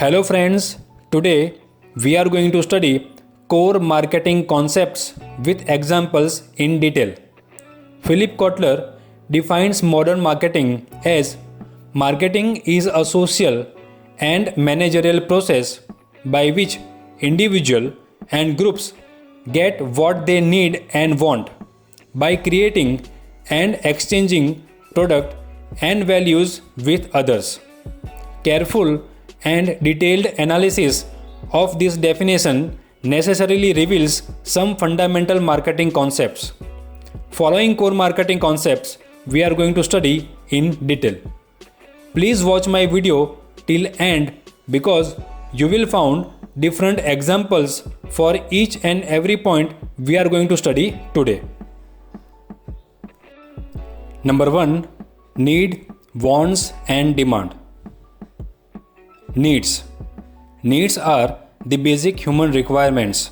Hello friends, today we are going to study core marketing concepts with examples in detail. Philip Kotler defines modern marketing as marketing is a social and managerial process by which individuals and groups get what they need and want by creating and exchanging product and values with others. Careful and detailed analysis of this definition necessarily reveals some fundamental marketing concepts. Following core marketing concepts we are going to study in detail. Please watch my video till end because you will find different examples for each and every point we are going to study today. Number 1. Need, wants and demand. Needs. Needs are the basic human requirements.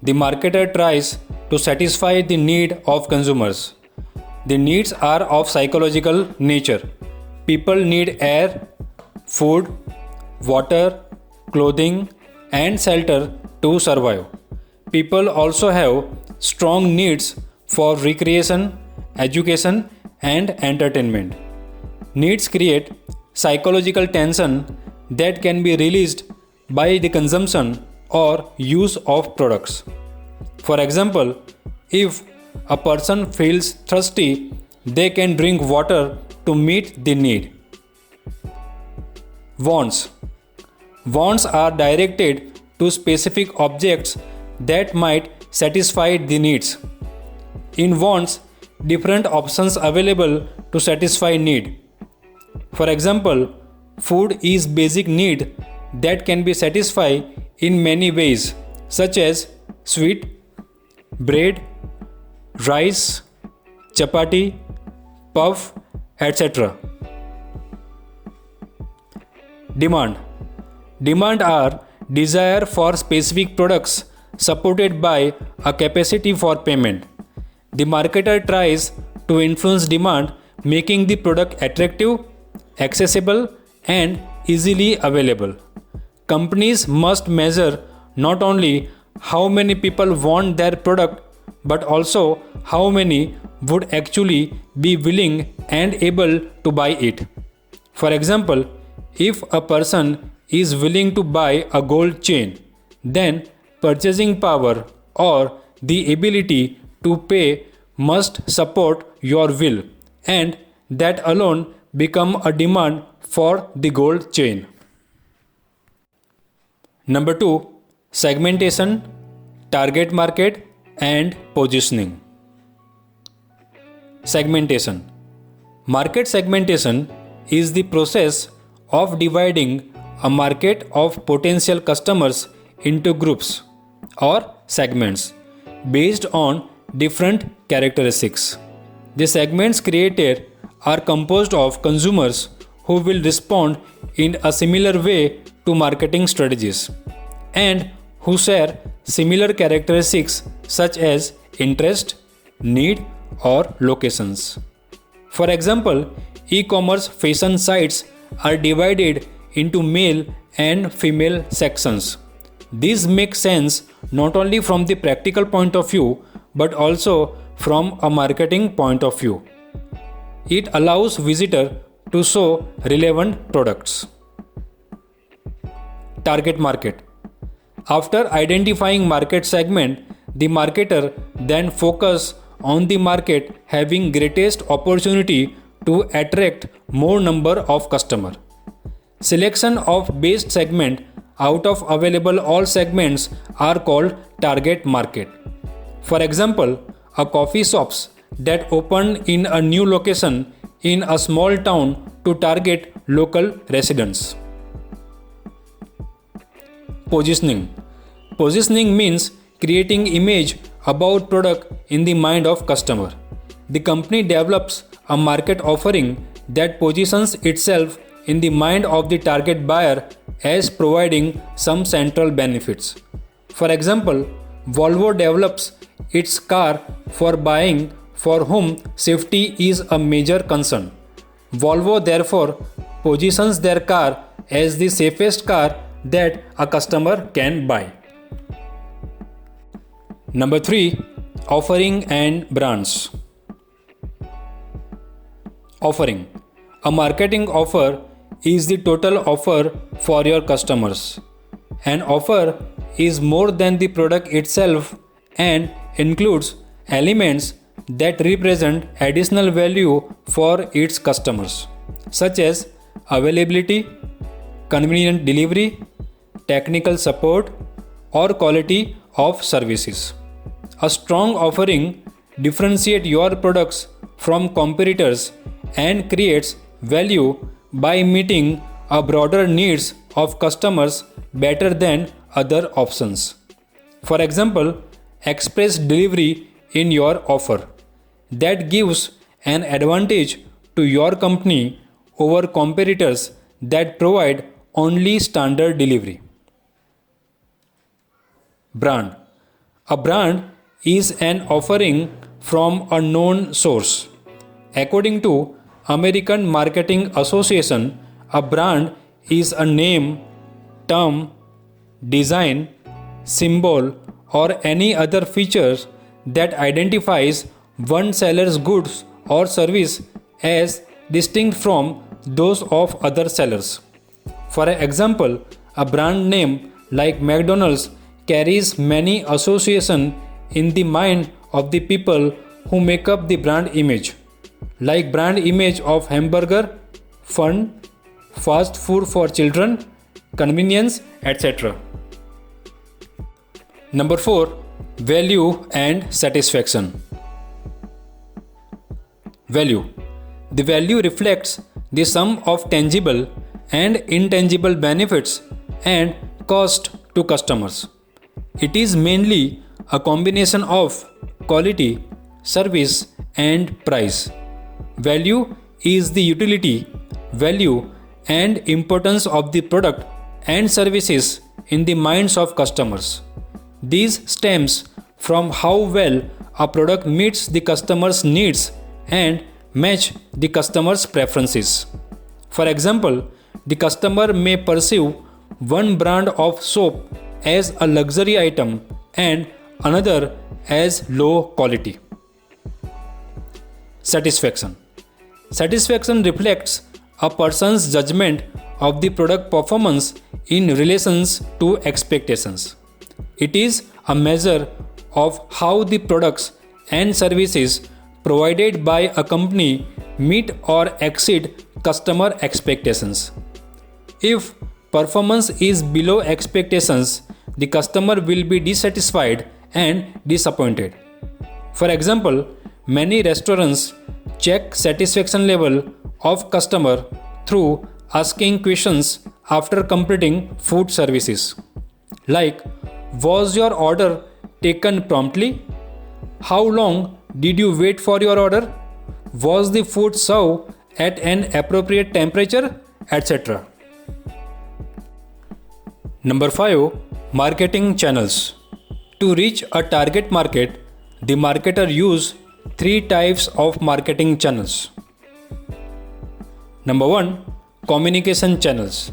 The marketer tries to satisfy the need of consumers. The needs are of psychological nature. People need air, food, water, clothing, and shelter to survive. People also have strong needs for recreation, education, and entertainment. Needs create psychological tension that can be released by the consumption or use of products. For example, if a person feels thirsty, they can drink water to meet the need. Wants. Wants are directed to specific objects that might satisfy the needs. In wants, different options available to satisfy need. For example, food is basic need that can be satisfied in many ways such as sweet, bread, rice, chapati, puff, etc. Demand. Demand are desire for specific products supported by a capacity for payment. The marketer tries to influence demand, making the product attractive, accessible, and easily available. Companies must measure not only how many people want their product but also how many would actually be willing and able to buy it. For example, if a person is willing to buy a gold chain, then purchasing power or the ability to pay must support your will, and that alone become a demand for the gold chain. Number 2. Segmentation, target market and positioning. Segmentation. Market segmentation is the process of dividing a market of potential customers into groups or segments based on different characteristics. The segments created are composed of consumers who will respond in a similar way to marketing strategies and who share similar characteristics such as interest, need, or locations. For example, e-commerce fashion sites are divided into male and female sections. This makes sense not only from the practical point of view but also from a marketing point of view. It allows visitors to show relevant products. Target market. After identifying market segment, the marketer then focus on the market having greatest opportunity to attract more number of customers. Selection of best segment out of available all segments are called target market. For example, a coffee shops that open in a new location in a small town to target local residents. Positioning. Positioning means creating image about product in the mind of customer. The company develops a market offering that positions itself in the mind of the target buyer as providing some central benefits. For example, Volvo develops its car for buying for whom safety is a major concern. Volvo therefore positions their car as the safest car that a customer can buy. Number 3. Offering and brands. Offering. A marketing offer is the total offer for your customers. An offer is more than the product itself and includes elements that represent additional value for its customers, such as availability, convenient delivery, technical support, or quality of services. A strong offering differentiates your products from competitors and creates value by meeting a broader needs of customers better than other options. For example, express delivery in your offer that gives an advantage to your company over competitors that provide only standard delivery. Brand. A brand is an offering from a known source. According to American Marketing Association, a brand is a name, term, design, symbol, or any other feature that identifies one seller's goods or service as distinct from those of other sellers. For example, a brand name like McDonald's carries many associations in the mind of the people who make up the brand image, like brand image of hamburger, fun, fast food for children, convenience, etc. Number 4. Value and satisfaction. Value. The value reflects the sum of tangible and intangible benefits and cost to customers. It is mainly a combination of quality, service, and price. Value is the utility, value, and importance of the product and services in the minds of customers. This stems from how well a product meets the customer's needs and match the customer's preferences. For example, the customer may perceive one brand of soap as a luxury item and another as low quality. Satisfaction. Satisfaction reflects a person's judgment of the product performance in relation to expectations. It is a measure of how the products and services provided by a company meet or exceed customer expectations. If performance is below expectations, the customer will be dissatisfied and disappointed. For example, many restaurants check satisfaction level of customer through asking questions after completing food services, like, was your order taken promptly? How long did you wait for your order? Was the food served at an appropriate temperature, etc. Number 5. Marketing channels. To reach a target market, the marketer uses 3 types of marketing channels. Number 1. Communication channels.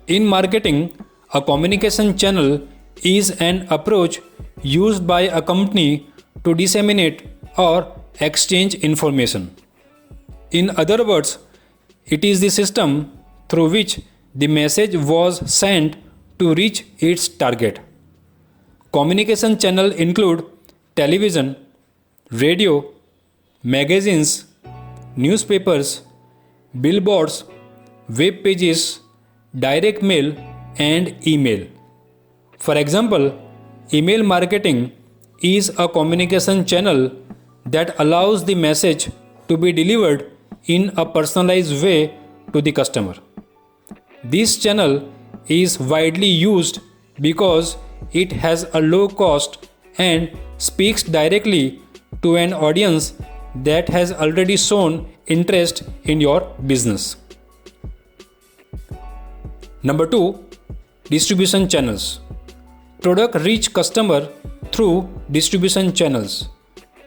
In marketing, a communication channel is an approach used by a company to disseminate or exchange information. In other words, it is the system through which the message was sent to reach its target. Communication channels include television, radio, magazines, newspapers, billboards, web pages, direct mail, and email. For example, email marketing is a communication channel that allows the message to be delivered in a personalized way to the customer. This channel is widely used because it has a low cost and speaks directly to an audience that has already shown interest in your business. Number 2. Distribution channels. Product reach customer through distribution channels.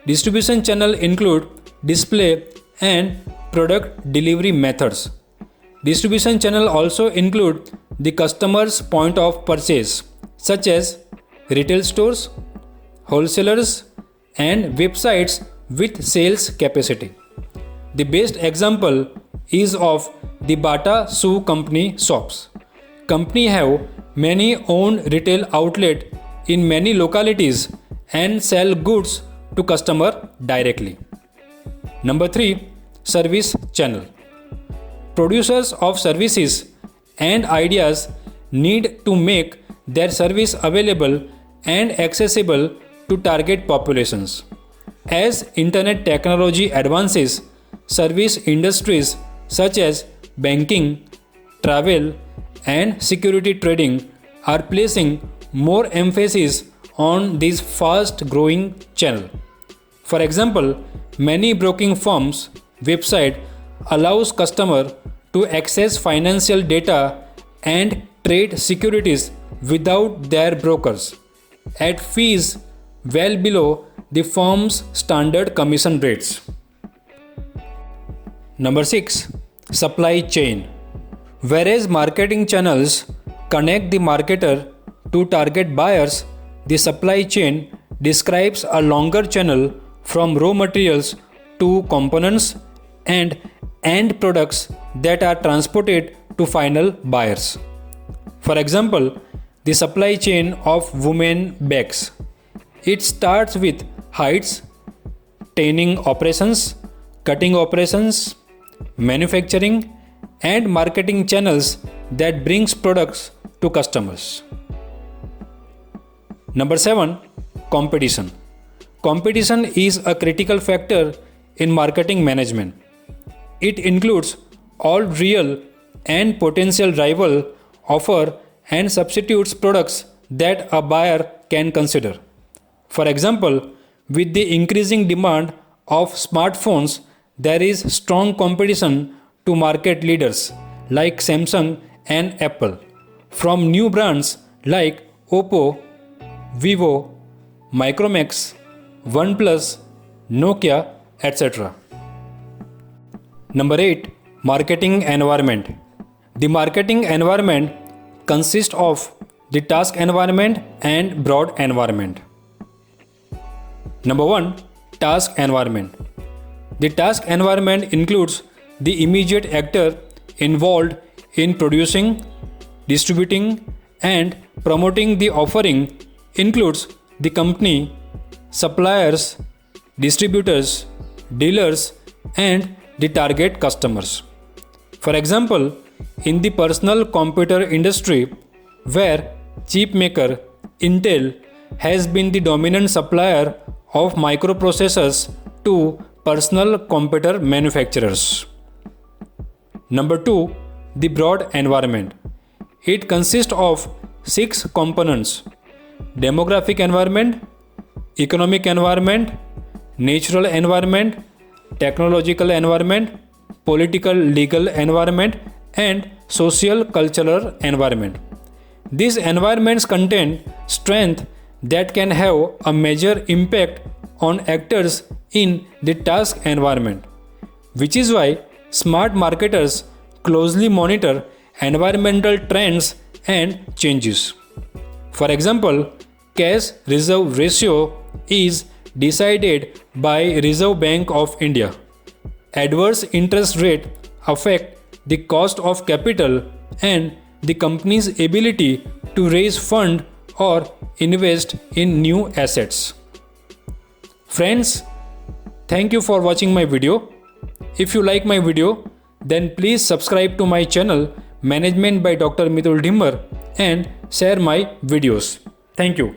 Distribution channels include display and product delivery methods. Distribution channel also include the customer's point of purchase, such as retail stores, wholesalers, and websites with sales capacity. The best example is of the Bata Shoe Company shops. Company have many own retail outlet in many localities and sell goods to customer directly. Number 3. Service channel. Producers of services and ideas need to make their service available and accessible to target populations. As internet technology advances, service industries such as banking, travel, and security trading are placing more emphasis on this fast growing channel. For example, many broking firms' website allows customer to access financial data and trade securities without their brokers at fees well below the firm's standard commission rates. Number 6. Supply chain. Whereas marketing channels connect the marketer to target buyers, the supply chain describes a longer channel from raw materials to components and end products that are transported to final buyers. For example, the supply chain of women bags. It starts with heights, tanning operations, cutting operations, manufacturing, and marketing channels that brings products to customers. Number 7. Competition. Competition is a critical factor in marketing management. It includes all real and potential rival offer and substitutes products that a buyer can consider. For example, with the increasing demand of smartphones, there is strong competition to market leaders like Samsung and Apple from new brands like Oppo, Vivo, Micromax, OnePlus, Nokia, etc. Number 8. Marketing environment. The marketing environment consists of the task environment and broad environment. Number 1. Task environment. The task environment includes the immediate actor involved in producing, distributing, and promoting the offering includes the company, suppliers, distributors, dealers, and the target customers. For example, in the personal computer industry, where chip maker Intel has been the dominant supplier of microprocessors to personal computer manufacturers. Number 2. The broad environment. It consists of 6 components: demographic environment, economic environment, natural environment, technological environment, political legal environment, and social cultural environment. These environments contain strengths that can have a major impact on actors in the task environment, which is why smart marketers closely monitor environmental trends and changes. For example, cash reserve ratio is decided by Reserve Bank of India. Adverse interest rate affect the cost of capital and the company's ability to raise fund or invest in new assets. Friends, thank you for watching my video. If you like my video, then please subscribe to my channel Management by Dr. Mitul Dhimar and share my videos. Thank you.